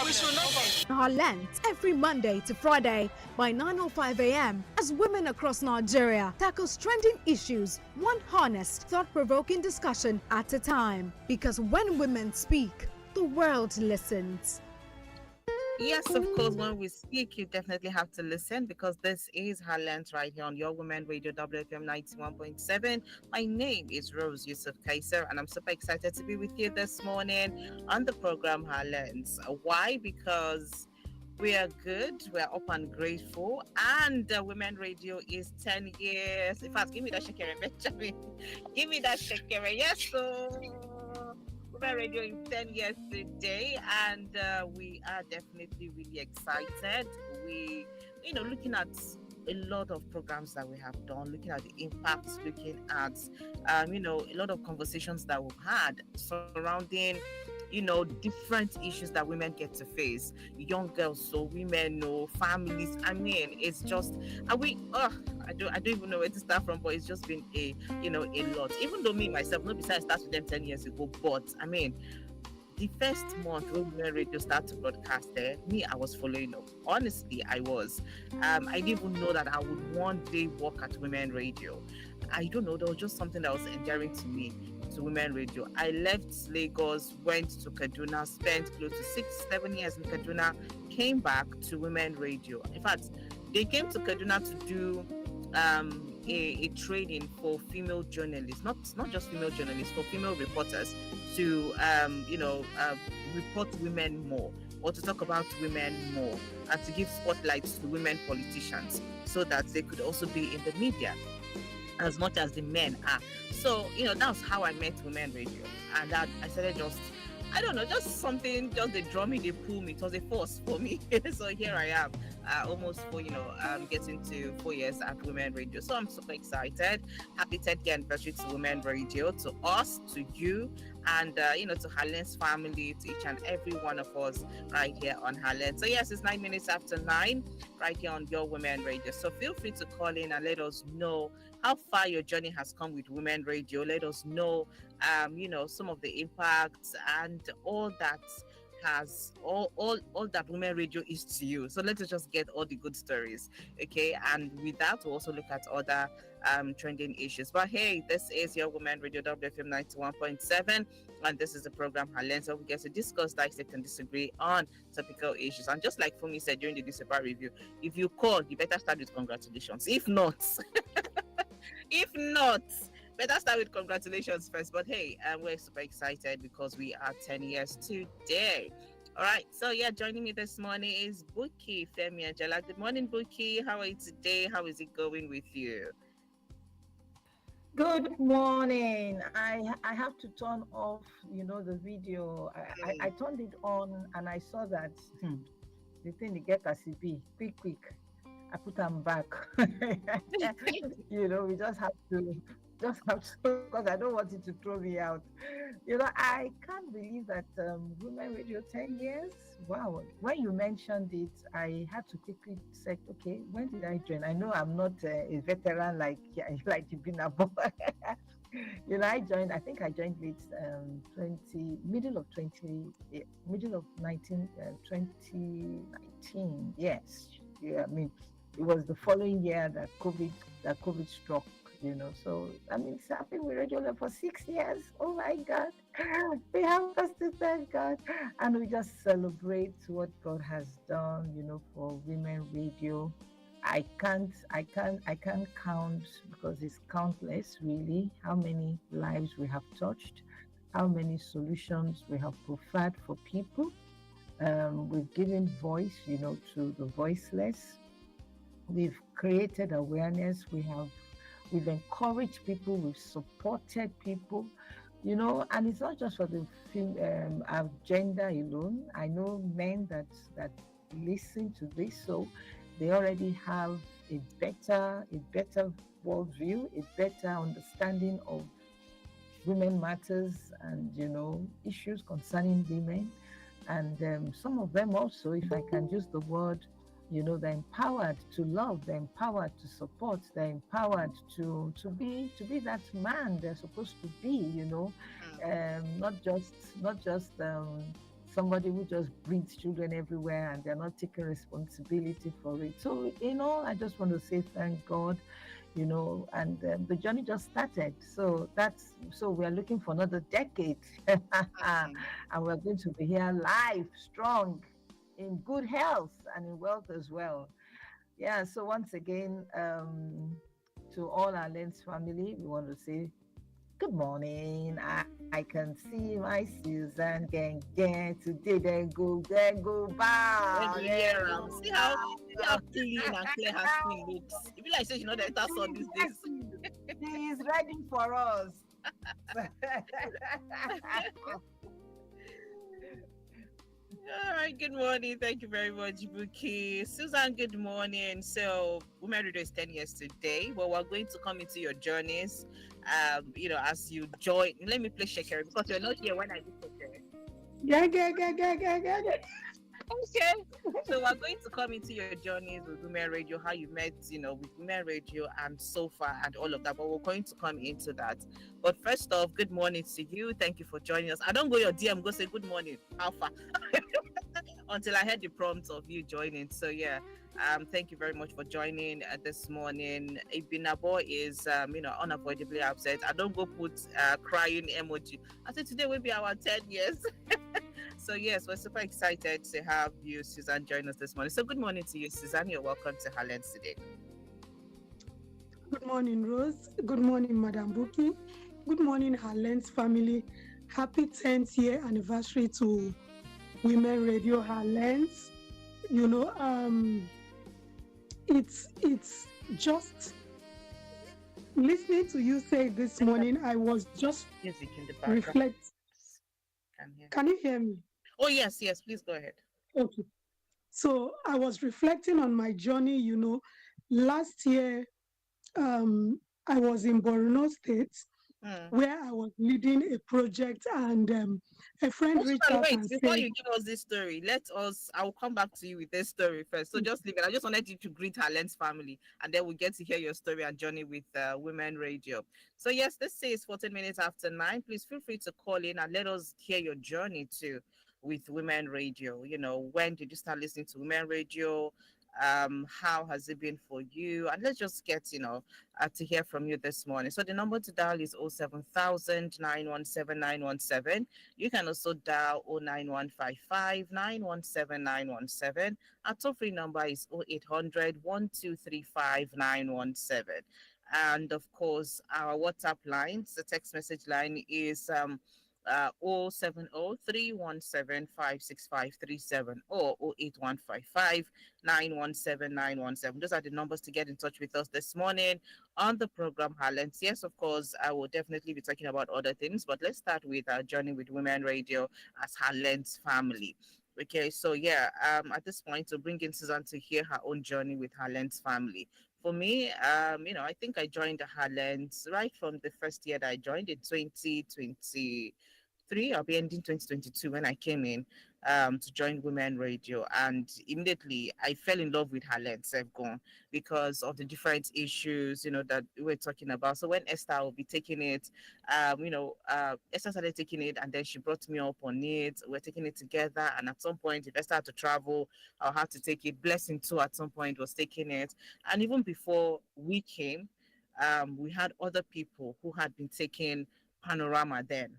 Herlens every Monday to Friday by 9:05 a.m. as women across Nigeria tackles trending issues, one honest, thought-provoking discussion at a time. Because when women speak, the world listens. Yes, of course, when we speak, you definitely have to listen because this is Herlens right here on Your Women Radio WFM 91.7. My name is Rose Yusuf Kaiser, and I'm super excited to be with you this morning on the program Herlens. Why? Because we are good, we are up and grateful, and Women Radio is 10 years. In fact, give me that shekere, Benjamin. Give me that shekere. Yes, so Women Radio is 10 years today, and we are definitely really excited. Looking at a lot of programs that we have done, looking at the impacts, looking at, a lot of conversations that we've had surrounding different issues that women get to face, young girls, so women, no families. I mean, it's just, and I don't even know where to start from, but it's just been a lot. Even though me myself, not besides start with them 10 years ago, but I mean, the first month when Women Radio started to broadcast there, me, I was following up. Honestly, I was. I didn't even know that I would one day work at Women Radio. I don't know, there was just something that was endearing to me, to Women Radio. I left Lagos, went to Kaduna, spent close to 6-7 years in Kaduna, came back to Women Radio. In fact, they came to Kaduna to do a training for female journalists, not just female journalists, for female reporters to report women more, or to talk about women more, and to give spotlights to women politicians so that they could also be in the media as much as the men are. So, that's how I met Women Radio. And that I started I don't know, just something, just the drumming, they pull me. It was a force for me. So here I am, almost getting to 4 years at Women Radio. So I'm super excited. Happy 10th year anniversary to Women Radio, to us, to you, and to Herlens family, to each and every one of us right here on Herlens. So yes, it's 9 minutes after 9 right here on Your Women Radio. So feel free to call in and let us know how far your journey has come with Women Radio. Let us know some of the impacts and all that has all that Women Radio is to you. So let us just get all the good stories, okay? And with that, we'll also look at other trending issues. But hey, this is Your Women Radio WFM 91.7, and this is the program Herlens, so we get to discuss, dissect, and disagree on topical issues. And just like Fumi said during the newspaper review, if you call, you better start with congratulations. If not, better start with congratulations first. But hey, we're super excited because we are 10 years today. All right, so yeah, joining me this morning is Buki Femi Angela. Good morning, Buki. How are you today? How is it going with you? Good morning. I have to turn off, the video. I turned it on and I saw that the thing to get as it be quick. I put them back. We just have to, because I don't want it to throw me out. I can't believe that Women Radio 10 years. Wow. When you mentioned it, I had to quickly say, okay, when did I join? I know I'm not a veteran like you've been above. I think I joined late middle of 2019. Yes. Yeah, I mean, it was the following year that COVID struck. So it's happened with Radio for 6 years. Oh my God, we have us to thank God, and we just celebrate what God has done, for Women Radio. I can't count, because it's countless, really, how many lives we have touched, how many solutions we have provided for people. We've given voice, to the voiceless. We've created awareness. We've encouraged people, we've supported people, and it's not just for the gender alone. I know men that listen to this, so they already have a better worldview, a better understanding of women matters and, issues concerning women. And some of them also, if I can use the word, they're empowered to love, they're empowered to support, they're empowered to be that man they're supposed to be, not just somebody who just breeds children everywhere and they're not taking responsibility for it. So, I just want to say thank God, and the journey just started. So we are looking for another decade, Mm. and we're going to be here live, strong, in good health and in wealth as well. Yeah. So once again, to all our Lens family, we want to say good morning. I can see my Susan gang. Today they go When bow, you they hear go see how bow. clean and clear her skin looks. It be like say you know that that's all these days. Exactly. He is ready for us. All right, good morning. Thank you very much, Buki. Susan, good morning. So, Women Radio is 10 years today. Well, we're going to come into your journeys, as you join. Let me play Shekere because you're not here when I do Shekere. Yeah. Okay. So we're going to come into your journeys with Women Radio, how you met, with Women Radio and so far and all of that. But we're going to come into that. But first off, good morning to you. Thank you for joining us. I don't go your DM, go say good morning. How far? Until I heard the prompt of you joining. So yeah, thank you very much for joining this morning. Ibinabo is unavoidably upset. I don't go put crying emoji. I said today will be our 10 years. So yes, we're super excited to have you, Suzanne, join us this morning. So good morning to you, Suzanne. You're welcome to Herlens today. Good morning, Rose. Good morning, Madam Buki. Good morning, Herlens family. Happy 10th year anniversary to Women Radio Herlens. You know, it's just listening to you say this morning. I was just Music in the background. reflect. Can you hear me? Oh yes, please go ahead. Okay. So I was reflecting on my journey. Last year, I was in Borno State, where I was leading a project, and a friend reached out Wait, and before said, you give us this story, I will come back to you with this story first. So just leave it. I just wanted you to greet Herlens family, and then we get to hear your story and journey with Women Radio. So yes, this is 14 minutes after 9. Please feel free to call in and let us hear your journey too with Women Radio. When did you start listening to Women Radio? How has it been for you? And let's just get to hear from you this morning. So the number to dial is 07000 You can also dial 09155 Our toll free number is 0800 And of course, our WhatsApp lines, the text message line is 070 or 08155 Those are the numbers to get in touch with us this morning on the program Herlens. Yes, of course, I will definitely be talking about other things, but let's start with our journey with Women Radio as Herlens family. Okay, so yeah, at this point, to bring in Susan to hear her own journey with Herlens family. For me, I think I joined the Herlens right from the first year that I joined in 2020. I'll be ending 2022 when I came in to join Women Radio, and immediately I fell in love with Herlens Gone because of the different issues that we were talking about. So when Esther will be taking it, Esther started taking it, and then she brought me up on it. We're taking it together, and at some point, if Esther had to travel, I'll have to take it. Blessing too at some point was taking it, and even before we came, we had other people who had been taking Panorama then,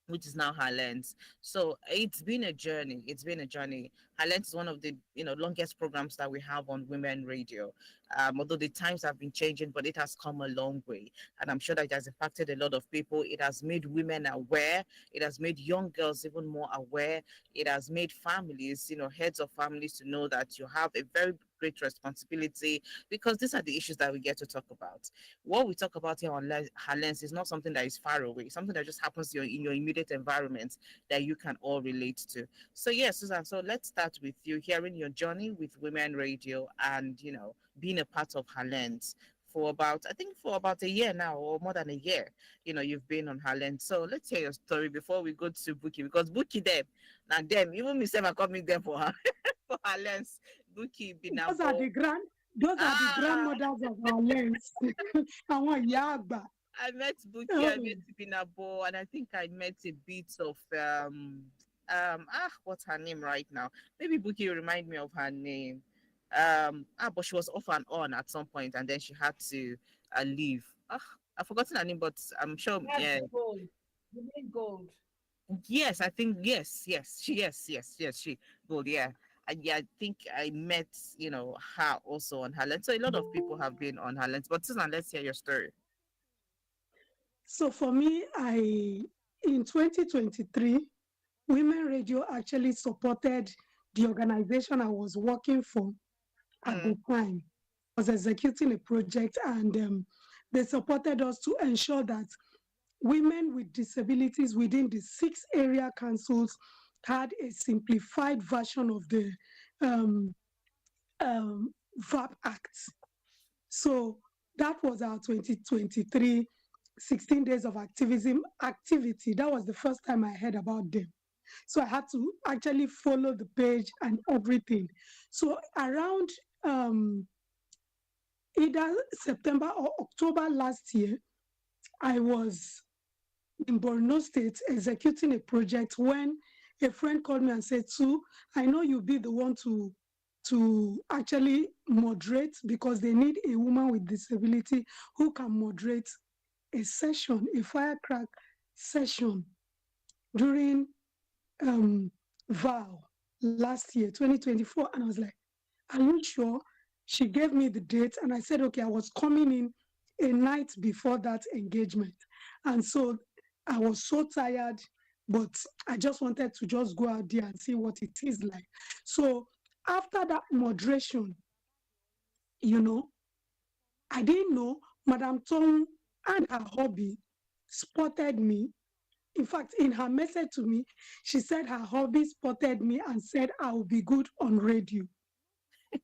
which is now Herlens. So it's been a journey. Herlens is one of the longest programs that we have on Women Radio. Although the times have been changing, but it has come a long way, and I'm sure that it has impacted a lot of people. It has made women aware. It has made young girls even more aware. It has made families, heads of families, to know that you have a very great responsibility, because these are the issues that we get to talk about. What we talk about here on Herlens is not something that is far away, something that just happens in your immediate environment that you can all relate to. So yes, Susan, so let's start with you hearing your journey with Women Radio and being a part of Herlens for about a year now, or more than a year. You've been on Herlens. So let's hear your story before we go to Buki, because Buki them, and them, even myself, I coming there for her for Herlens. Buki those are Binabo. the grand, those are the Ah, grandmothers of Herlens. Àwọn ìyá àgbà. I met Buki, I met Binabo, and I think I met a bit of what's her name right now? Maybe Buki remind me of her name. But she was off and on at some point, and then she had to leave. I've forgotten her name, but I'm sure. That's Yeah, gold. You mean gold? yes, I think she good, yeah. Yeah, I think I met her also on her lens. So a lot of people have been on her lens. But Susan, let's hear your story. So for me, I in 2023, Women Radio actually supported the organization I was working for at Mm, the time. I was executing a project, and they supported us to ensure that women with disabilities within the 6 area councils had a simplified version of the um, VAP Act. So that was our 2023 16 days of activism activity. That was the first time I heard about them. So I had to actually follow the page and everything. So around um, either September or October last year, I was in Borno State executing a project when a friend called me and said, Sue, I know you'll be the one to actually moderate because they need a woman with disability who can moderate a session, a firecrack session during vow last year, 2024. And I was like, are you sure? She gave me the date and I said, okay, I was coming in a night before that engagement. And so I was so tired, but I just wanted to just go out there and see what it is like. So after that moderation, you know, I didn't know Madame Tong and her hobby spotted me. In fact, in her message to me, she said her hobby spotted me and said I will be good on radio.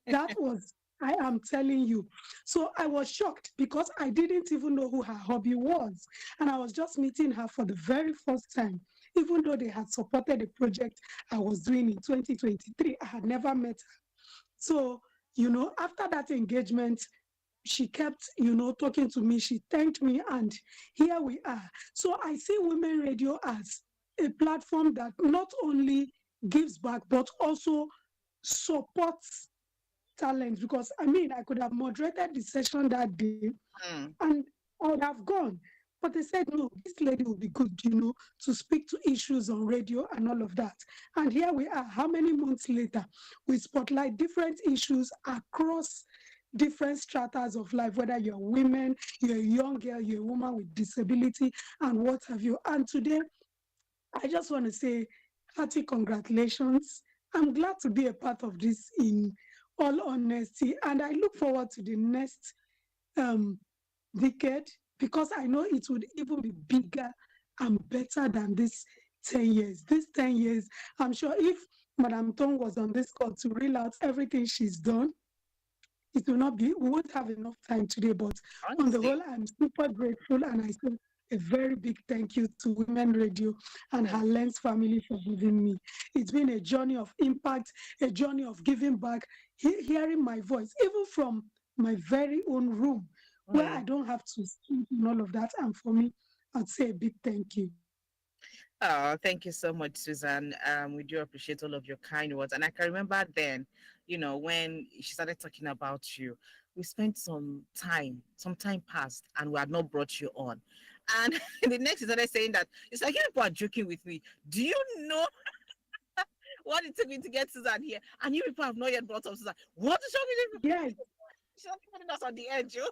That was, I am telling you. So I was shocked because I didn't even know who her hobby was. And I was just meeting her for the very first time. Even though they had supported the project I was doing in 2023, I had never met her. So, after that engagement, she kept, talking to me. She thanked me, and here we are. So I see Women Radio as a platform that not only gives back, but also supports talent. Because I mean, I could have moderated the session that day mm. and I would have gone. But they said, no, this lady will be good, to speak to issues on radio and all of that. And here we are, how many months later, we spotlight different issues across different stratas of life, whether you're women, you're a young girl, you're a woman with disability, and what have you. And today, I just want to say hearty congratulations. I'm glad to be a part of this in all honesty, and I look forward to the next um, decade because I know it would even be bigger and better than this 10 years. This 10 years, I'm sure if Madame Tong was on this call to reel out everything she's done, it will not be, we won't have enough time today, but on the Honestly. whole, I'm super grateful and I say a very big thank you to Women Radio and Mm, Herlens family for having me. It's been a journey of impact, a journey of giving back, hearing my voice, even from my very own room, where I mm. don't have to speak and all of that. And for me, I'd say a big thank you. Oh, thank you so much, Susan. We do appreciate all of your kind words. And I can remember then, when she started talking about you, we spent some time passed, and we had not brought you on. And the next, she started saying that it's like you people are joking with me. Do you know what it took me to get Susan here? And you people have not yet brought up Susan. What is wrong with you Yes. people? She's not putting us on the edge, yo.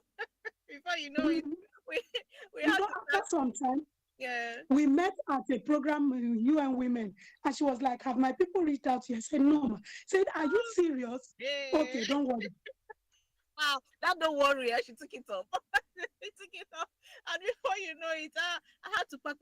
Before you know it, Mhm. we we had to After start. some time, Yeah. we met at a program with UN Women, and she was like, "Have my people reached out to you?" I said, "No, ma." Said, "Are you serious?" Yeah. Okay, don't worry. Wow, that don't worry, she took it up. She took it up. And before you know it, I had to pack.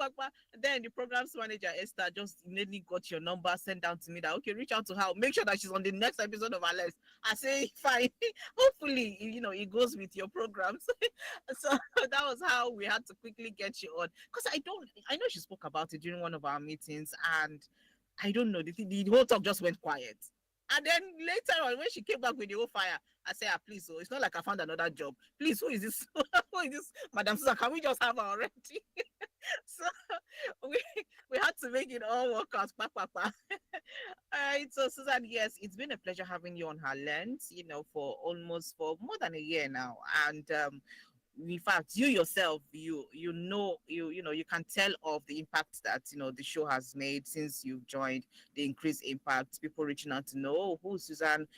Then the programs manager, Esther, just immediately got your number sent down to me that, okay, reach out to her. Make sure that she's on the next episode of our list. I say, fine. Hopefully, it goes with your programs. So that was how we had to quickly get you on. Because I know she spoke about it during one of our meetings, and I don't know, the whole talk just went quiet. And then later on, when she came back with the whole fire, I said, please, it's not like I found another job. Please, who is this? Who is this, Madam Susan? Can we just have her already? So we we had to make it all work out. All right. So Susan, yes, it's been a pleasure having you on her lens, for more than a year now. And in fact, you yourself, you can tell of the impact that the show has made since you've joined. The increased impact, people reaching out to know, who's Susan,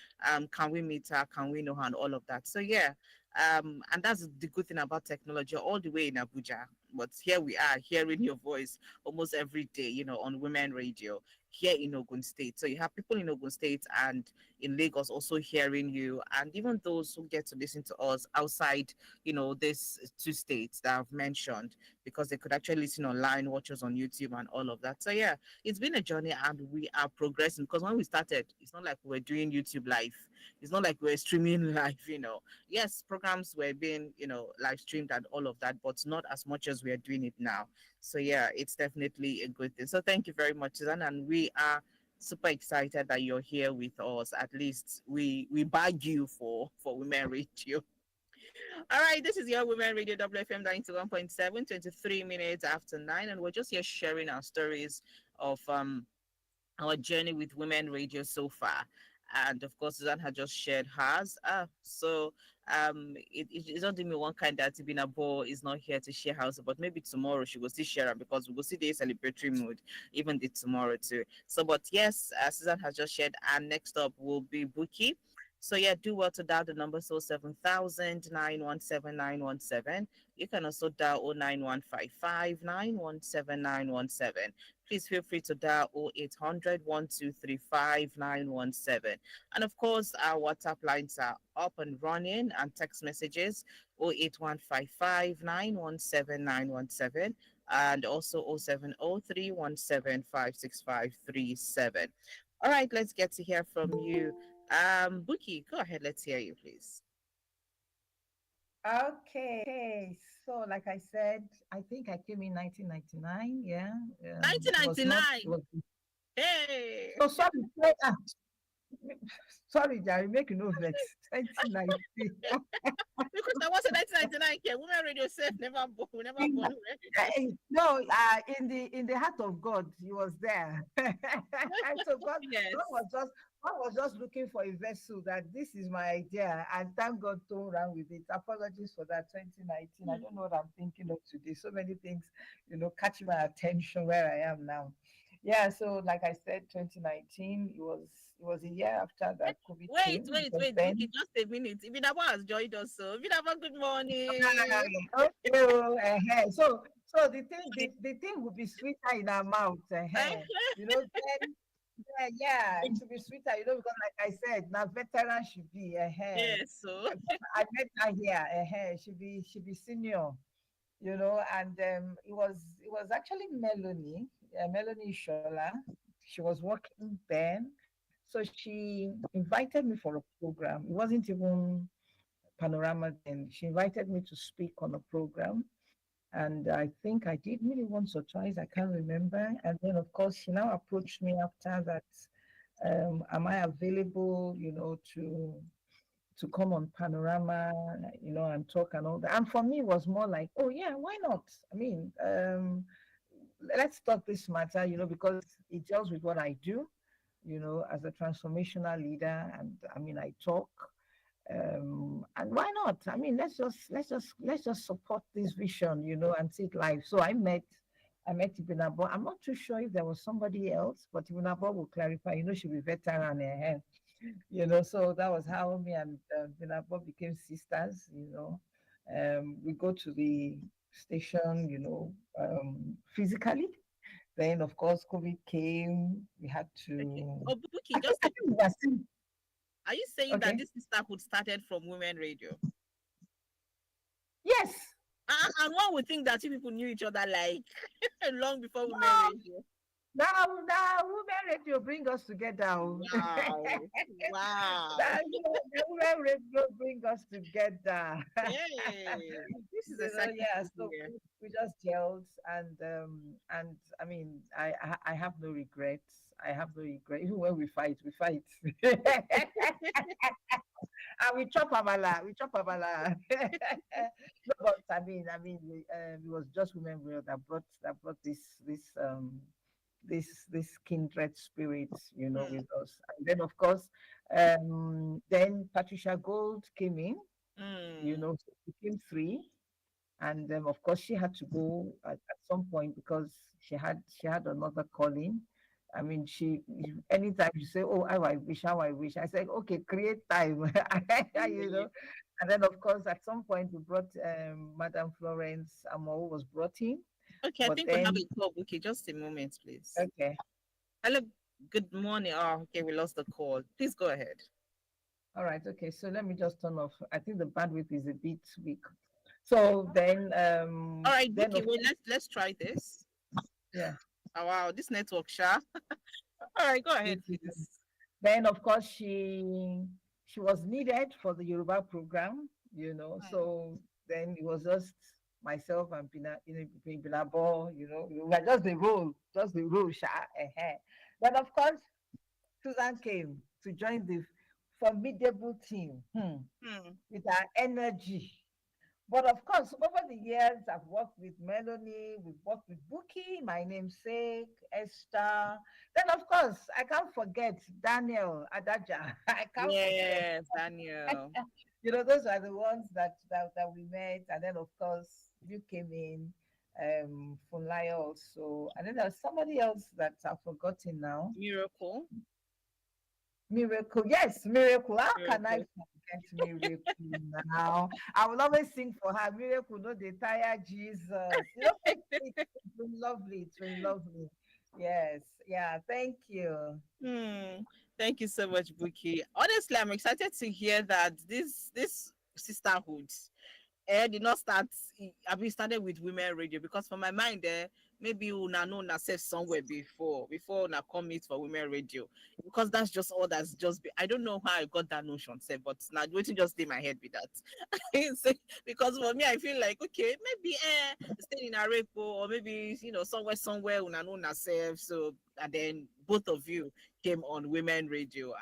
can we meet her, can we know her, and all of that. So yeah, and that's the good thing about technology, all the way in Abuja, but here we are hearing your voice almost every day, on Women Radio here in Ogun State. So you have people in Ogun State and in Lagos also hearing you, and even those who get to listen to us outside, these two states that I've mentioned, because they could actually listen online, watch us on YouTube and all of that. So yeah, it's been a journey and we are progressing, because when we started, it's not like we were doing YouTube live. It's not like we're streaming live. Yes, programs were being, live streamed and all of that, but not as much as we are doing it now. So yeah, it's definitely a good thing. So thank you very much, Susan. And we are super excited that you're here with us. At least we bag you for Women Radio. All right, this is your Women Radio WFM 91.7, 23 minutes after 9, and we're just here sharing our stories of our journey with Women Radio so far. And of course, Suzanne had just shared hers. It's not doing me one kind that Ibina Bo is not here to share hers, but maybe tomorrow she will still share her, because we will see the celebratory mood even the tomorrow too. So, but yes, Suzanne has just shared, and next up will be Buki. So yeah, do well to dial the number 7000 917 917. You can also dial 09155 917 917. Please feel free to dial 0800 1235 917. And of course, our WhatsApp lines are up and running, and text messages 08155 917 917, and also 07031756537. All right, let's get to hear from you. Buki, go ahead. Let's hear you, please. Okay, so like I said, I think I came in 1999. Yeah, it was not. It 1999. was. Hey. So sorry, sorry, Jerry, make no vex. 1990. Because I was in 1999. Okay, Women Radio safe, never born, never born. No, in the heart of God, He was there. So Yes. God was just looking for a vessel that this is my idea, and thank God to run with it. Apologies for that. 2019. I don't know what I'm thinking of today. So many things, catching my attention where I am now. Yeah, so like I said, 2019, it was a year after that COVID Wait, came. wait, Because wait, then, Buki, just a minute. Ibinabo has joined us. So, Ibinabo, good morning. okay, so the thing would be sweeter in our mouth, then, yeah, it should be sweeter, because like I said, now veteran should be, Yes, so. I met her here, should be senior, and it was actually Melanie Shola. She was working then, so she invited me for a program. It wasn't even Panorama then. She invited me to speak on a program, and I think I did maybe once or twice. I can't remember. And then, of course, she now approached me after that. Am I available, to come on Panorama, and talk and all that. And for me, it was more like, oh yeah, why not? I mean, let's talk this matter, because it deals with what I do, as a transformational leader. And I mean, I talk, and why not? I mean, let's just support this vision, and see it live. So I met Ibinabo. I'm not too sure if there was somebody else, but Ibinabo will clarify. She'll be veteran ahead. So that was how me and Binabo became sisters. We go to the station, physically. Then, of course, COVID came. We had Okay. to. Oh, Buki, I think we were still are you saying that okay. this sisterhood started from Women Radio? Yes. And one would think that you people knew each other like long before Women No. Radio. Now, Women Radio bring us together. Wow. Wow. The Women Radio bring us together. Hey, this is exciting Yeah. to So hear. we just gelled, and I mean, I have no regrets. I have no regret. Even when we fight, we fight. And we chop amala. We chop amala. No, but it was just women that brought this kindred spirit, with us. And then of course, then Patricia Gold came in. So it became three, and of course she had to go at some point because she had another calling. I mean, anytime you say, "Oh, how I wish," I said, "Okay, create time," And then, of course, at some point we brought Madam Florence Amo was brought in. Okay, I think we have a call. Okay, just a moment, please. Okay. Hello, good morning. Oh, okay, we lost the call. Please go ahead. All right. Okay, so let me just turn off. I think the bandwidth is a bit weak. So then, all right, Vicky, let's try this. Yeah. Oh, wow, this network, Sha. All right, go ahead, please. Then, of course, she was needed for the Yoruba program, So then it was just myself and Binabo, we were just the role, Sha. Then, of course, Susan came to join the formidable team with her energy. But of course, over the years, I've worked with Melanie, we've worked with Buki, my namesake, Esther. Then, of course, I can't forget Daniel Adaja. I can't forget. Daniel. Those are the ones that we met. And then, of course, you came in, Funlaya also. And then there's somebody else that I've forgotten now. Miracle, yes, Miracle. How can I forget Miracle now? I will always sing for her. Miracle, no, they tire Jesus. It's been lovely. It's been lovely. Yes, yeah. Thank you. Thank you so much, Buki. Honestly, I'm excited to hear that this sisterhood did not start. We started with women radio because for my mind maybe una know yourself somewhere before una come meet for women radio, because that's just all that's just be. I don't know how I got that notion, but now waiting just in my head with that. Because for me, I feel like okay, maybe staying in Arepo or maybe somewhere una know yourself. So and then both of you came on women radio.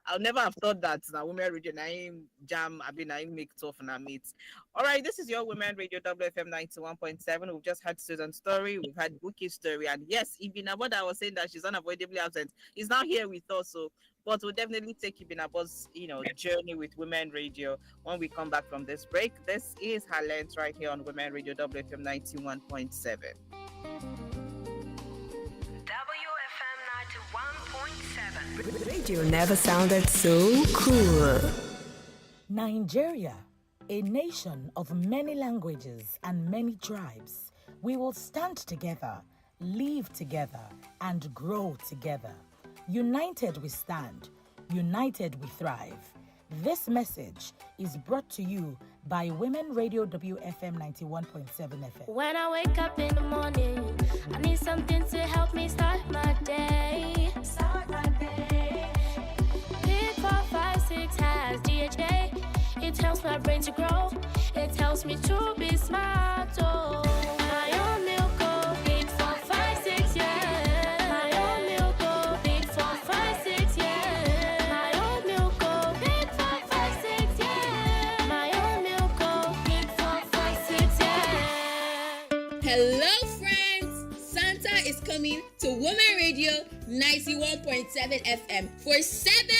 I'll never have thought that now women radio naim jam naim make tough and meet. All right, this is your women radio WFM 91.7. We've just had Susan's story, we've had Buki's story, and yes, Ibinabo, I was saying that she's unavoidably absent, is now here with us. So but we'll definitely take Ibinabo's journey with women radio when we come back from this break. This is Herlens right here on Women Radio WFM 91.7. Radio never sounded so cool. Nigeria, a nation of many languages and many tribes. We will stand together, live together, and grow together. United we stand, united we thrive. This message is brought to you by Women Radio WFM 91.7 FM. When I wake up in the morning, I need something to help me start my day. Pick 4, 5, 6 has DHA. It helps my brain to grow. It helps me to be smart. Oh, my own milk, oh, Pick 4, 5, 6, yeah. My own milk, oh, Pick 4, 5, 6, yeah. My own milk, oh, Pick 4, 5, 6, yeah. My own milk, oh, Pick 4, 5, 6, yeah. Hello, friends! Santa is coming to Women Radio 91.7 FM for 7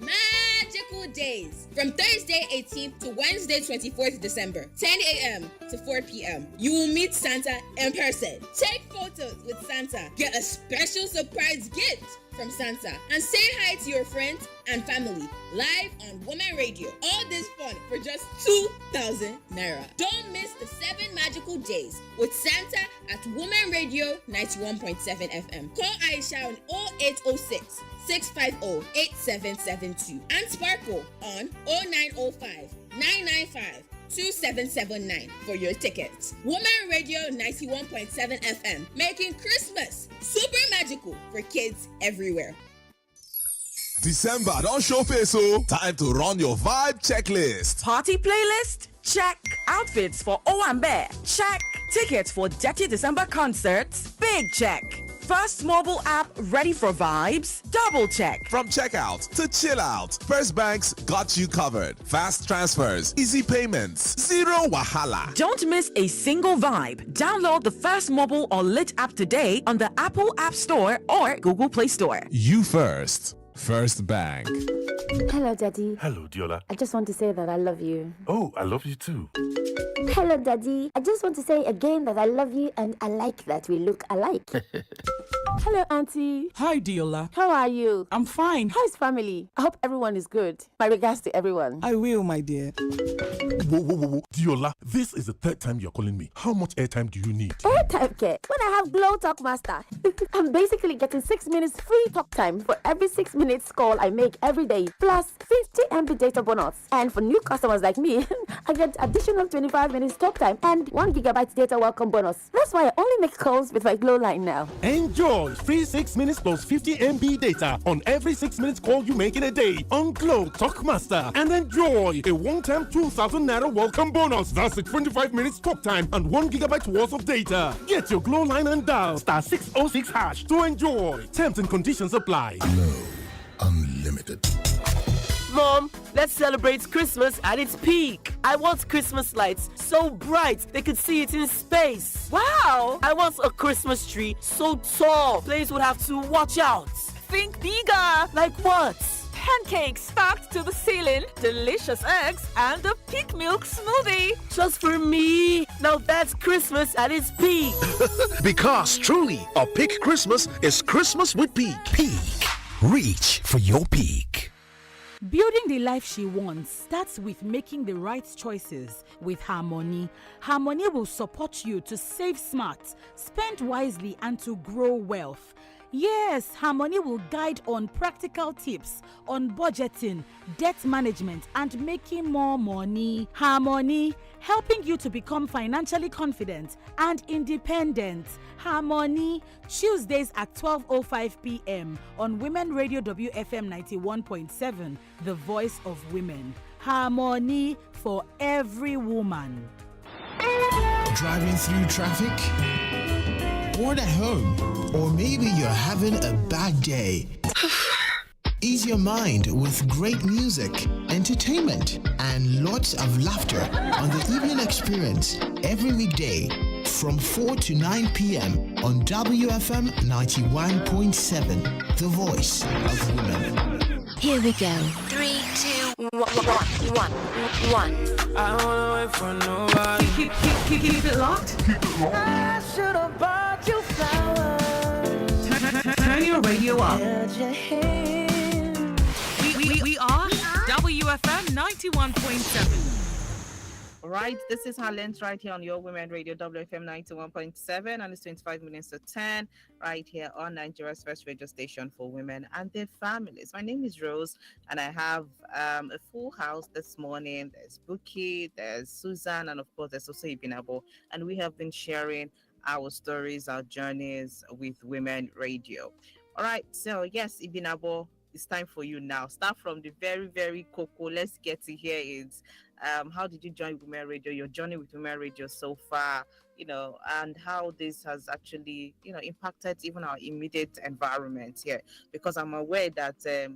magical days from Thursday 18th to Wednesday 24th December, 10 a.m. to 4 p.m. You will meet Santa in person. Take photos with Santa, get a special surprise gift from Santa, and say hi to your friends and family live on Women Radio. All this fun for just 2,000 Naira. Don't miss the 7 magical days with Santa at Women Radio 91.7 FM. Call Aisha on 0806 650 8772 and Sparkle on 0905 995 2779 for your tickets. Women Radio 91.7 FM, making Christmas super magical for kids everywhere. December don't show face, so time to run your vibe checklist. Party playlist? Check. Outfits for Owambe? Check. Tickets for Dirty December concerts? Big check. First mobile app ready for vibes? Double check. From checkout to chill out, First Bank's got you covered. Fast transfers, easy payments, zero wahala. Don't miss a single vibe. Download the First mobile or lit app today on the Apple App Store or Google Play Store. You first. First Bank. Hello, Daddy. Hello, Diola. I just want to say that I love you. Oh, I love you too. Hello, Daddy. I just want to say again that I love you and I like that we look alike. Hello, Auntie. Hi, Diola. How are you? I'm fine. How's family? I hope everyone is good. My regards to everyone. I will, my dear. Whoa. Diola, this is the third time you're calling me. How much airtime do you need? Airtime care? When I have Glow Talk Master, I'm basically getting 6 minutes free talk time for every 6 minutes call I make every day, plus 50 MB data bonus. And for new customers like me, I get additional 25 minutes talk time and 1 gigabyte data welcome bonus. That's why I only make calls with my Glow line now. Enjoy free 6 minutes plus 50 MB data on every 6 minutes call you make in a day on Glow Talkmaster, and enjoy a one-time 2,000 Naira welcome bonus. That's a 25 minutes talk time and 1 gigabyte worth of data. Get your Glow line and dial *606# to enjoy. Terms and conditions apply. Glow Unlimited. Mom, let's celebrate Christmas at its peak. I want Christmas lights so bright they could see it in space. Wow! I want a Christmas tree so tall players would have to watch out. Think bigger! Like what? Pancakes stacked to the ceiling, delicious eggs, and a peak milk smoothie. Just for me? Now that's Christmas at its peak. Because truly, a peak Christmas is Christmas with Peak. Peak. Reach for your peak. Building the life she wants starts with making the right choices with Harmony. Harmony will support you to save smart, spend wisely, and to grow wealth. Yes, Harmony will guide on practical tips on budgeting, debt management, and making more money. Harmony, helping you to become financially confident and independent. Harmony, Tuesdays at 12:05 p.m. on Women Radio WFM 91.7, the voice of women. Harmony for every woman. Driving through traffic? Bored at home? Or maybe you're having a bad day. Ease your mind with great music, entertainment, and lots of laughter on the Evening Experience every weekday from 4 to 9 p.m. on WFM 91.7, the voice of women. Here we go. 3, 2, 1. I don't wanna wait for nobody. Keep it locked. I should have bought you flowers. Turn your radio up. We are WFM 91.7. Right, this is Herlens right here on your Women Radio WFM 91.7, and it's 25 minutes to 10 right here on Nigeria's first radio station for women and their families. My name is Rose, and I have a full house this morning. There's Buki, there's Susan, and of course there's also Ibinabo, and we have been sharing our stories, our journeys with Women Radio. All right, so yes, Ibinabo, it's time for you now. Start from the very, very cocoa. Let's get to hear it. How did you join Women Radio? Your journey with Women Radio so far, and how this has actually, impacted even our immediate environment here. Because I'm aware that a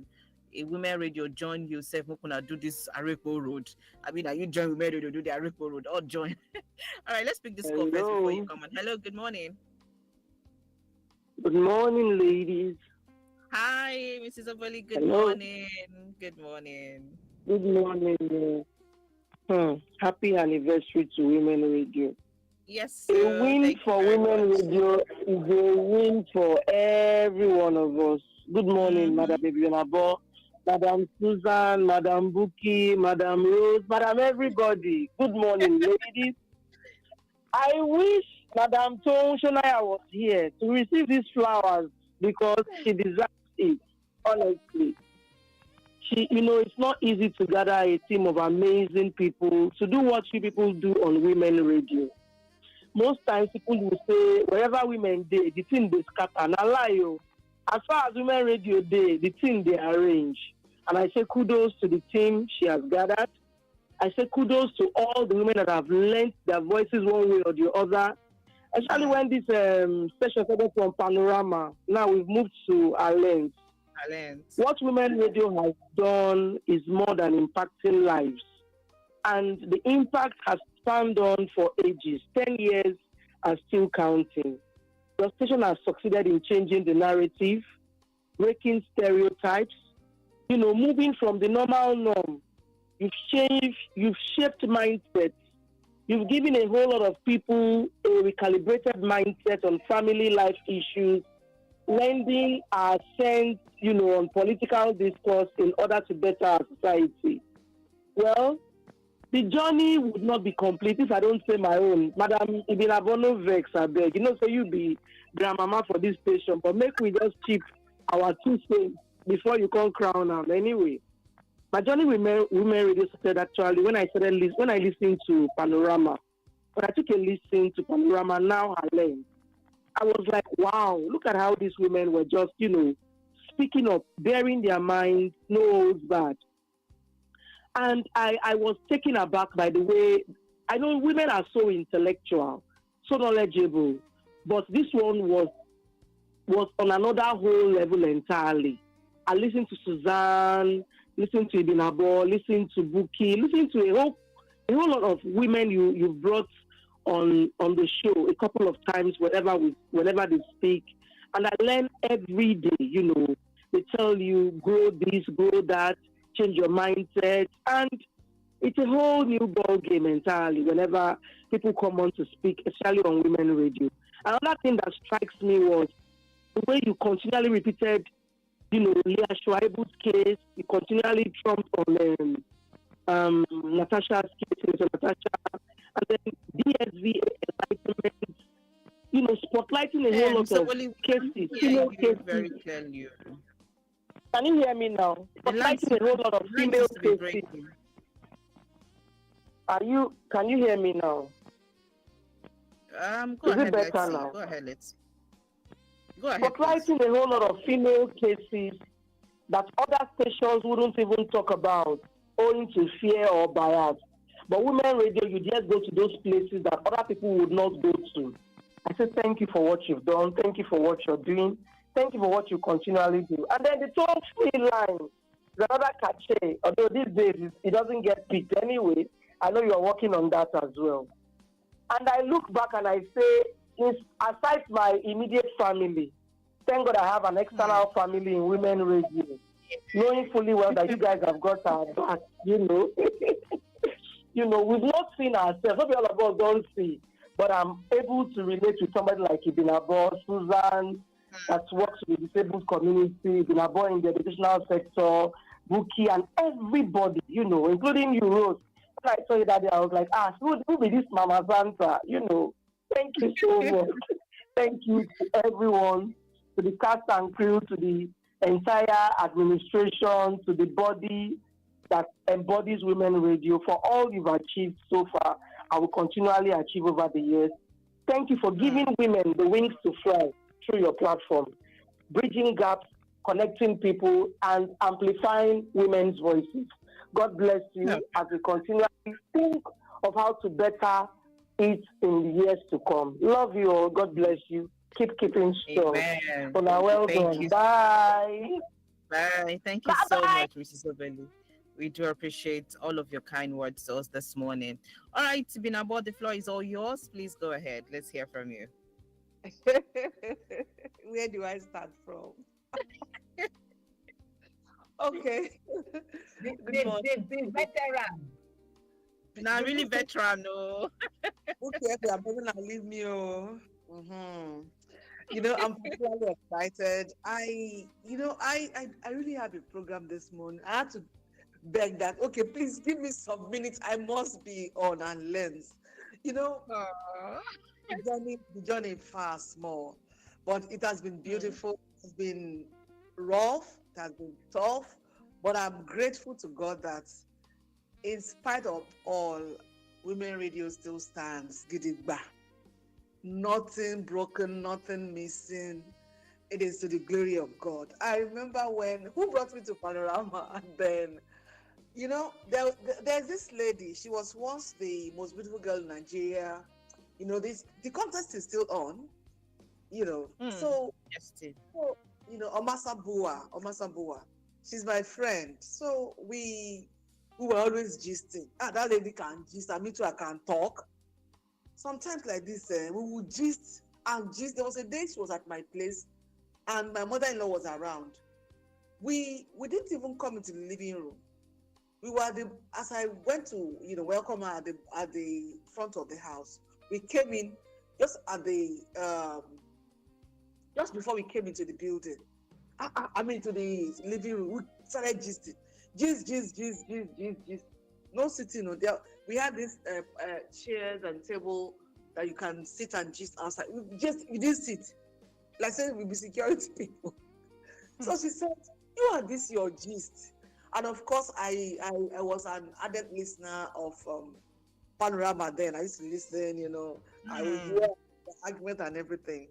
Women Radio join you, say, we're gonna do this Arepo Road. I mean, are you join Women Radio do the Arepo Road or join? All right, let's pick this call first before you come on. Hello, good morning. Good morning, ladies. Hi, Mrs. Oboli. Good morning. Good morning. Good morning. Happy anniversary to Women Radio. Yes, sir. A win for Women Radio is a win for every one of us. Good morning, Madam Ibinabo, Madam Susan, Madam Buki, Madam Rose, Madam everybody. Good morning, ladies. I wish Madam Tom Shonaya was here to receive these flowers because she deserves it, honestly. It's not easy to gather a team of amazing people to do what you people do on Women Radio. Most times people will say, wherever women day, the thing they scatter. And I lie, as far as Women Radio day, the thing they arrange. And I say kudos to the team she has gathered. I say kudos to all the women that have lent their voices one way or the other. Especially when this session started from Panorama. Now we've moved to Herlens. What Women Radio has done is more than impacting lives. And the impact has spanned on for ages. 10 years and still counting. Your station has succeeded in changing the narrative, breaking stereotypes, moving from the normal norm. You've shaped mindsets. You've given a whole lot of people a recalibrated mindset on family life issues, lending our sense, on political discourse in order to better our society. Well, the journey would not be complete if I don't say my own. Madam Ibinabono Vex, I beg. So you be grandmama for this station, but make we just keep our 2 cents before you come crown them. Anyway, my journey with Women Radio started actually when I listened to Panorama. When I took a listen to Panorama, now I learned. I was like, wow, look at how these women were just, speaking up, bearing their minds, no holds barred. And I was taken aback by the way, I know women are so intellectual, so knowledgeable, but this one was on another whole level entirely. I listened to Suzanne, listened to Ibinabo, listened to Buki, listened to a whole lot of women you've brought on the show a couple of times whenever they speak. And I learn every day, they tell you, grow this, grow that, change your mindset. And it's a whole new ball game entirely whenever people come on to speak, especially on Women Radio. Another thing that strikes me was the way you continually repeated, Leah Schwaibu's case, you continually trumped on Natasha's case, Natasha, and then DSV enlightenment, spotlighting a whole lot of cases, female cases. Very clearly. Can you hear me now? Spotlighting a whole lot of female cases. Can you hear me now? Go Is ahead, it better now? Go ahead, let's. Go ahead. Spotlighting a whole lot of female cases that other stations wouldn't even talk about owing to fear or bias. But Women Radio, you just go to those places that other people would not go to. I say thank you for what you've done. Thank you for what you're doing. Thank you for what you continually do. And then the toll-free line, the other cachet, although these days it doesn't get picked anyway, I know you're working on that as well. And I look back and I say, aside my immediate family, thank God I have an external family in Women Radio, knowing fully well that you guys have got our back, we've not seen ourselves. Not all of us don't see, but I'm able to relate to somebody like Ibinabo, Susan, that works with the disabled community, Ibinabo in the educational sector, Buki, and everybody, including you, Rose. When I saw you that day, I was like, who be this Mama Santa? Thank you so much. Thank you to everyone, to the cast and crew, to the entire administration, to the body that embodies Women Radio for all you've achieved so far. I will continually achieve over the years. Thank you for giving women the wings to fly through your platform, bridging gaps, connecting people, and amplifying women's voices. God bless you as we continually think of how to better it in the years to come. Love you all. God bless you. Keep keeping strong. Amen. Well done. You. Bye. Bye. Thank you so much, Mrs. Obeli. We do appreciate all of your kind words to us this morning. All right, Binabo, the floor is all yours. Please go ahead. Let's hear from you. Where do I start from? Okay. The veteran. Nah, really veteran, no. Okay, I'm going to leave me. I'm particularly excited. I really have a program this morning. I had to beg that, okay, please give me some minutes. I must be on and lens. The journey far small, but it has been beautiful. It's been rough. It has been tough, but I'm grateful to God that in spite of all, Women Radio still stands. Gidigba. Nothing broken, nothing missing. It is to the glory of God. I remember who brought me to Panorama, and then, there's this lady. She was once the most beautiful girl in Nigeria. the contest is still on, So, yes, so Omasabua, she's my friend. So we were always gisting. That lady can gist, and me too, I can talk. Sometimes like this, we would gist and gist. There was a day she was at my place, and my mother-in-law was around. We didn't even come into the living room. We were as I went to welcome her at the front of the house. We came in just at the just before we came into the building. I mean to the living room. We started gisting, gist. No sitting on there. We had these chairs and table that you can sit and gist outside. We didn't sit. Like I said, we be security people. So she said, "You are this your gist." And of course, I was an added listener of Panorama then. I used to listen, I would hear the argument and everything.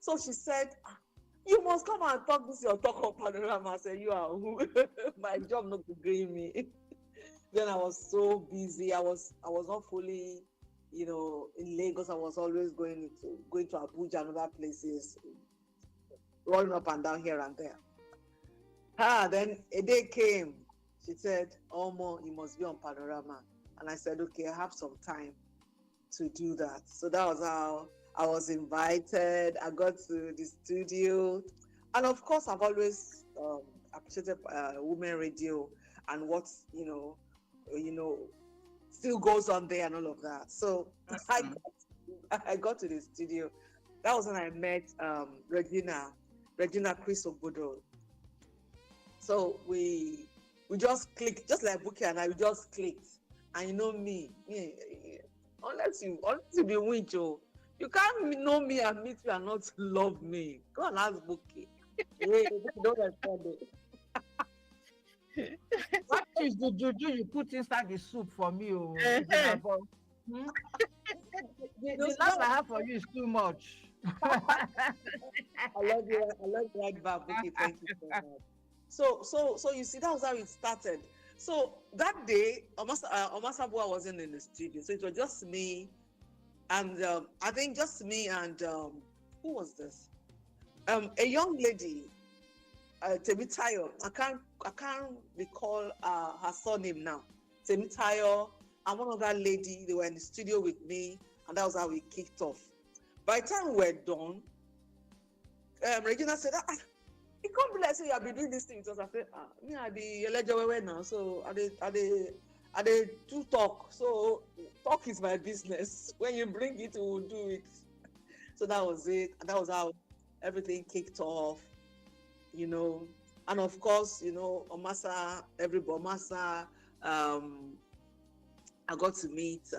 So she said, "You must come and talk this your talk on Panorama." I said, "You are who?" My job not to bring me. Then I was so busy. I was not fully, in Lagos. I was always going to Abuja and other places, rolling up and down here and there. Then a day came. She said, "Omo, you must be on Panorama." And I said, "Okay, I have some time to do that." So that was how I was invited. I got to the studio. And of course, I've always appreciated women radio and what, still goes on there and all of that. So I got to the studio. That was when I met Regina Chris Obodo. So we just clicked, just like Buki and I, we just clicked. And me, unless you be winch, you can't know me and meet you and not love me. Go and ask Buki. Don't respond it. What is the juju you put inside the soup for me? The love I have for you is too much. I love you right back, Buki. Thank you so much. So you see, that was how it started. So that day, Omasabua wasn't in the studio, so it was just me, and I think just me and who was this? A young lady, Temitayo. I can't recall her surname now. Temitayo and one other lady. They were in the studio with me, and that was how we kicked off. By the time we were done, Regina said, "It can't be like say you have been doing this thing." Because I said, me I be eligible now, so I do talk. So talk is my business. When you bring it, we will do it. So that was it, and that was how everything kicked off, And of course, Omasa, I got to meet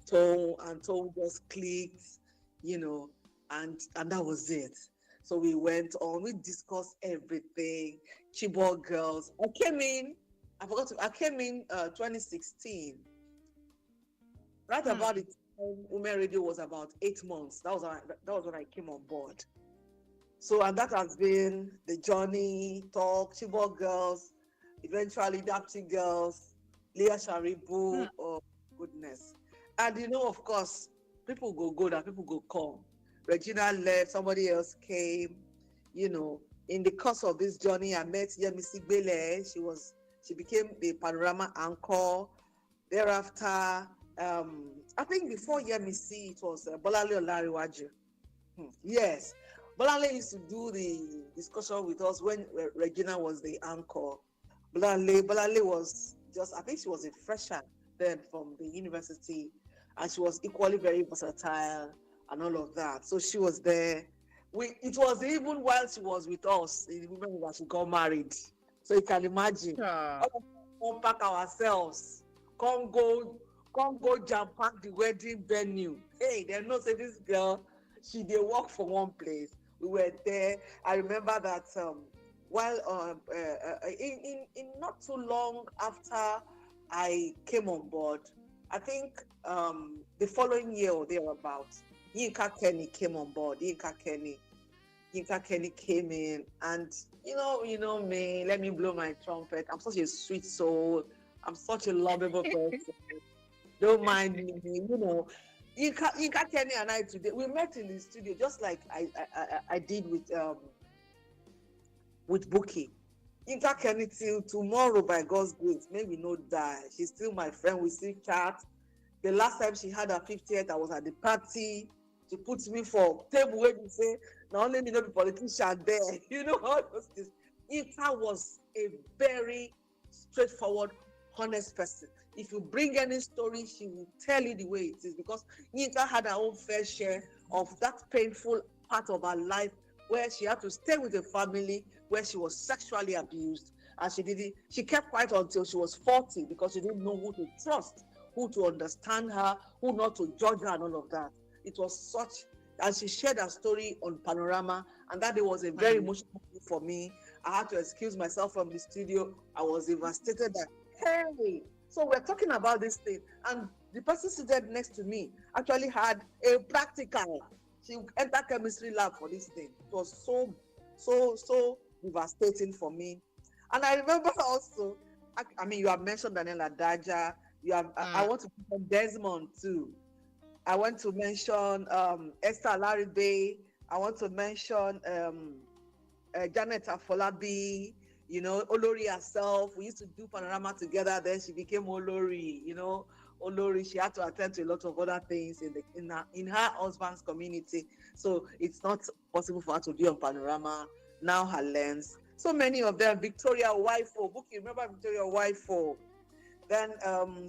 Tone, and Tone just clicked, and that was it. So we went on, we discussed everything, Chibok girls. I came in 2016. Right about the time Women Radio was about 8 months. That was when I came on board. So, and that has been the journey, talk, Chibok girls, eventually Dapchi girls, Leah Sharibu, oh goodness. And of course, people go that people go come. Regina left, somebody else came, In the course of this journey, I met Yemisi Bele. She became the Panorama anchor. Thereafter, I think before Yemisi, it was Bolale Olariwaju. Yes, Bolale used to do the discussion with us when Regina was the anchor. Bolale was I think she was a fresher then from the university, and she was equally very versatile and all of that. So she was there. It was even while she was with us, remember that she got married. So you can imagine. Come pack ourselves, come go jam pack the wedding venue. Hey, they know say this girl, she did work for one place. We were there. I remember that while in not too long after I came on board, I think the following year or thereabouts, Yinka Kenny came on board. Yinka Kenny came in, and you know me, let me blow my trumpet. I'm such a sweet soul. I'm such a lovable person. Don't mind me, Yinka Kenny and I today, we met in the studio just like I did with Buki. Yinka Kenny till tomorrow by God's grace, maybe not die. She's still my friend. We still chat. The last time she had her 50th, I was at the party. She puts me for table where we say, not only me not be politician there, you know all those things. Yinka was a very straightforward, honest person. If you bring any story, she will tell you the way it is, because Yinka had her own fair share of that painful part of her life where she had to stay with a family where she was sexually abused, and she kept quiet until she was 40 because she didn't know who to trust, who to understand her, who not to judge her, and all of that. It was such, and she shared her story on Panorama, and that day was a very emotional day for me. I had to excuse myself from the studio. I was devastated that, hey, so we're talking about this thing, and the person seated next to me actually had a practical. She entered chemistry lab for this thing. It was so devastating for me. And I remember also, I mean, you have mentioned Daniela Daja. You have, I want to mention Desmond too. I want to mention Esther Laribe. I want to mention Janet Afolabi, you know, Olori herself. We used to do Panorama together. Then she became Olori, you know. Olori, she had to attend to a lot of other things in her husband's community. So it's not possible for her to be on Panorama. Now Herlens. So many of them. Victoria Wifo. Buki, remember Victoria Wifo? Then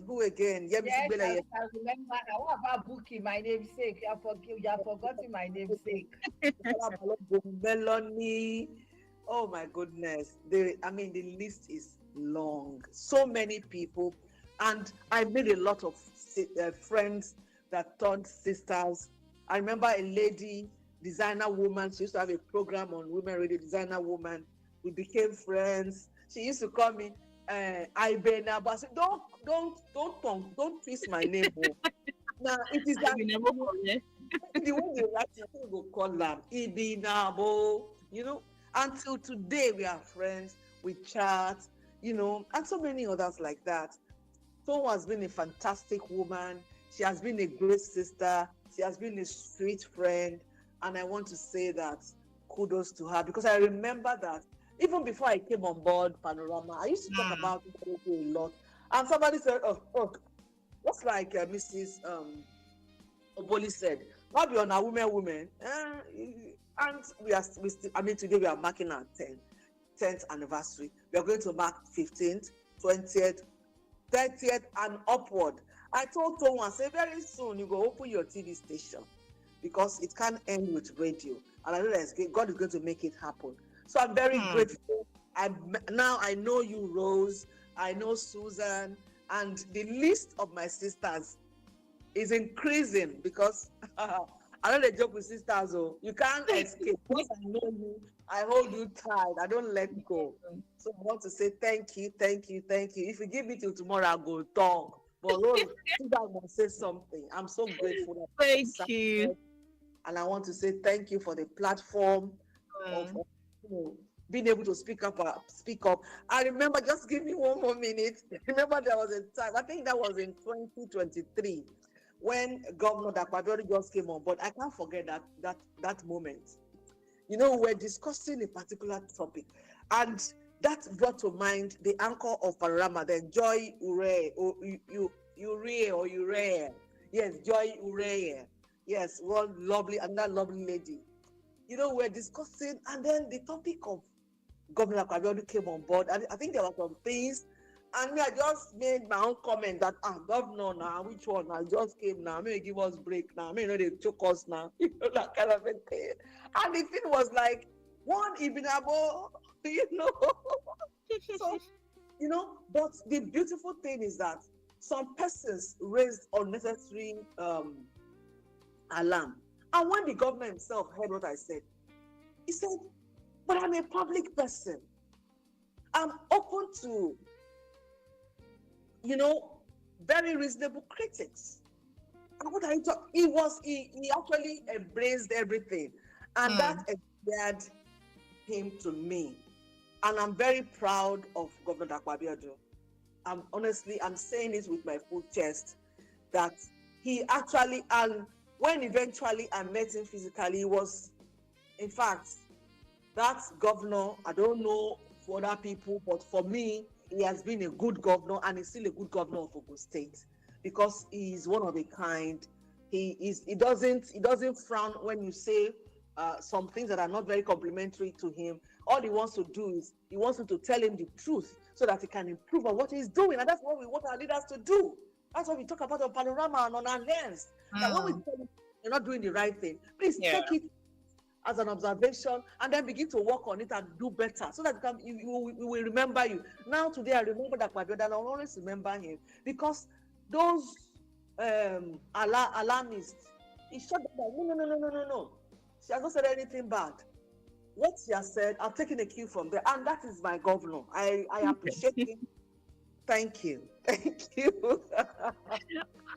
who again? Yes, I remember. What about Buki, my namesake? You have forgotten my namesake. Melanie. Oh my goodness. The list is long. So many people. And I made a lot of friends that turned sisters. I remember a lady, designer woman. She used to have a program on Women Radio, Designer Woman. We became friends. She used to call me Ibena, but I said, don't twist my name. Now it is that the way they write it, we will call them Ibinabo. You know, until today we are friends. We chat. You know, and so many others like that. So has been a fantastic woman. She has been a great sister. She has been a sweet friend. And I want to say that kudos to her, because I remember that even before I came on board Panorama, I used to talk about it a lot. And somebody said, oh, just like Mrs. Oboli said, not be on our women. And we still, today we are marking our 10th anniversary. We are going to mark 15th, 20th, 30th and upward. I told someone, say very soon you go open your TV station, because it can't end with radio. And I know that God is going to make it happen. So I'm very grateful. Now I know you, Rose. I know Susan, and the list of my sisters is increasing, because I know they joke with sisters. Oh, you can't escape. Once I know you, I hold you tight. I don't let go. So I want to say thank you. If you give me till tomorrow, I'll go talk. But Rose, I must say something. I'm so grateful. Thank you. And I want to say thank you for the platform of being able to speak up. I remember, just give me one more minute. Remember there was a time, I think that was in 2023, when Governor Dakwadori just came on board. I can't forget that moment. You know, we're discussing a particular topic, and that brought to mind the anchor of Panorama, the Joy Ure. Yes, Joy Ure. Yes, one lovely, and that lovely lady. You know, we're discussing, and then the topic of Governor Dakwadori came on board, and I think there were some things. And I just made my own comment that, Governor, now, which one? I just came now. Maybe give us break now. Maybe they choke us now. You know, that kind of a thing. And the thing was like, one Ibinabo, you know. So, you know, but the beautiful thing is that some persons raised unnecessary alarm. And when the governor himself heard what I said, he said, but I'm a public person. I'm open to, you know, very reasonable critics. And what are you talking? He actually embraced everything. And that inspired him to me. And I'm very proud of Governor Dakwadori. I'm saying this with my full chest, that he actually, and when eventually I met him physically, he was, in fact, that governor, I don't know for other people, but for me, he has been a good governor, and he's still a good governor of Ogun State, because he is one of a kind. He doesn't frown when you say some things that are not very complimentary to him. All he wants to do is he wants you to tell him the truth so that he can improve on what he's doing, and that's what we want our leaders to do. That's what we talk about on Panorama and on our lens. That when we tell you you're not doing the right thing, please take it as an observation and then begin to work on it and do better, so that we will remember you. Now today I remember that my brother, and I'll always remember him, because those alarmists, he shut them down. No. She has not said anything bad. What she has said, I've taken a cue from there, and that is my governor. I appreciate him. Thank you.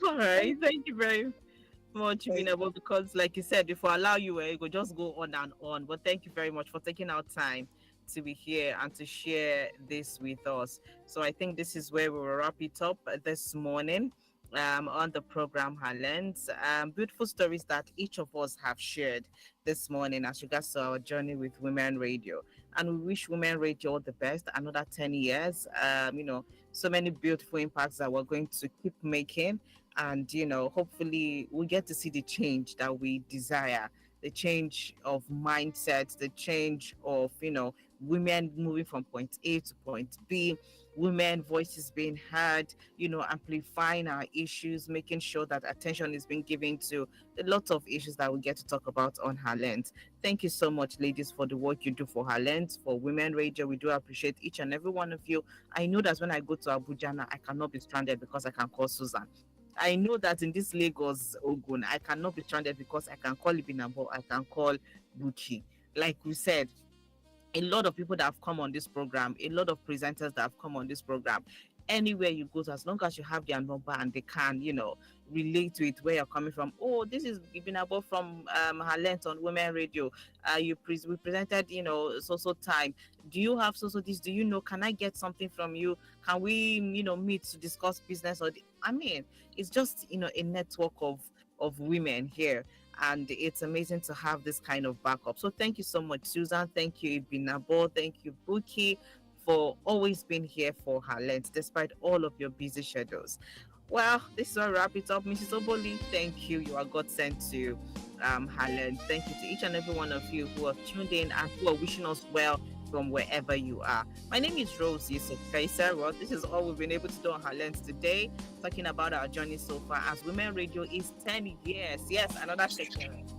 All right, thank you very much, Binabo, because like you said, if I allow you, it could just go on and on. But thank you very much for taking our time to be here and to share this with us. So I think this is where we will wrap it up this morning on the program Herlens. Beautiful stories that each of us have shared this morning as regards to our journey with Women Radio. And we wish Women Radio all the best, another 10 years. So many beautiful impacts that we're going to keep making. And, hopefully we get to see the change that we desire, the change of mindsets, the change of, women moving from point A to point B, women voices being heard, amplifying our issues, making sure that attention is being given to a lot of issues that we get to talk about on Herlens. Thank you so much, ladies, for the work you do for Herlens, for Women Radio. We do appreciate each and every one of you. I know that when I go to Abuja now, I cannot be stranded because I can call Susan. I know that in this Lagos, Ogun, I cannot be stranded because I can call Ibinabo, I can call Buki. Like we said, a lot of people that have come on this program, a lot of presenters that have come on this program, anywhere you go to, as long as you have their number and they can, relate to it, where you're coming from. Oh, this is Ibinabo from Herlens on Women Radio. We presented, so time. Do you have so this? Do you know? Can I get something from you? Can we, meet to discuss business? It's just, a network of women here. And it's amazing to have this kind of backup. So thank you so much, Susan. Thank you, Ibinabo. Thank you, Buki, for always being here for Herlens, despite all of your busy schedules. Well, this is where we wrap it up. Mrs. Oboli, thank you. You are God sent to Herlens. Thank you to each and every one of you who have tuned in and who are wishing us well from wherever you are. My name is Rose Yusuf Kaiser. Well, this is all we've been able to do on Herlens today, talking about our journey so far as Women Radio is 10 years. Yes, another second.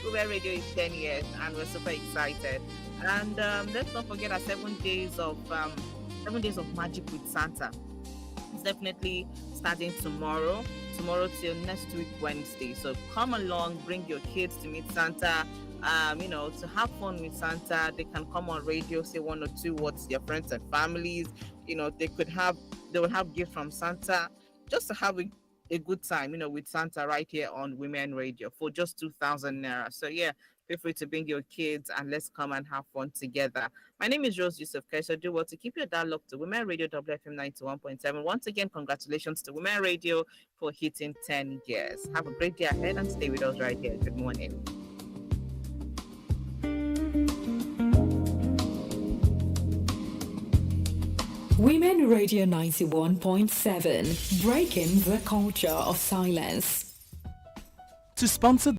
Women Radio is 10 years and we're super excited. And let's not forget our 7 days of magic with Santa. It's definitely starting tomorrow till next week, Wednesday. So come along, bring your kids to meet Santa. To have fun with Santa. They can come on radio, say one or two words to their friends and families. They will have gifts from Santa, just to have a good time, with Santa right here on Women Radio for just 2,000 naira. So yeah, feel free to bring your kids and let's come and have fun together. My name is Rose Yusuf Kaiser. Do well to keep your dialogue to Women Radio WFM 91.7. Once again, congratulations to Women Radio for hitting 10 years. Have a great day ahead and stay with us right here. Good morning. Women Radio 91.7, breaking the culture of silence. To sponsor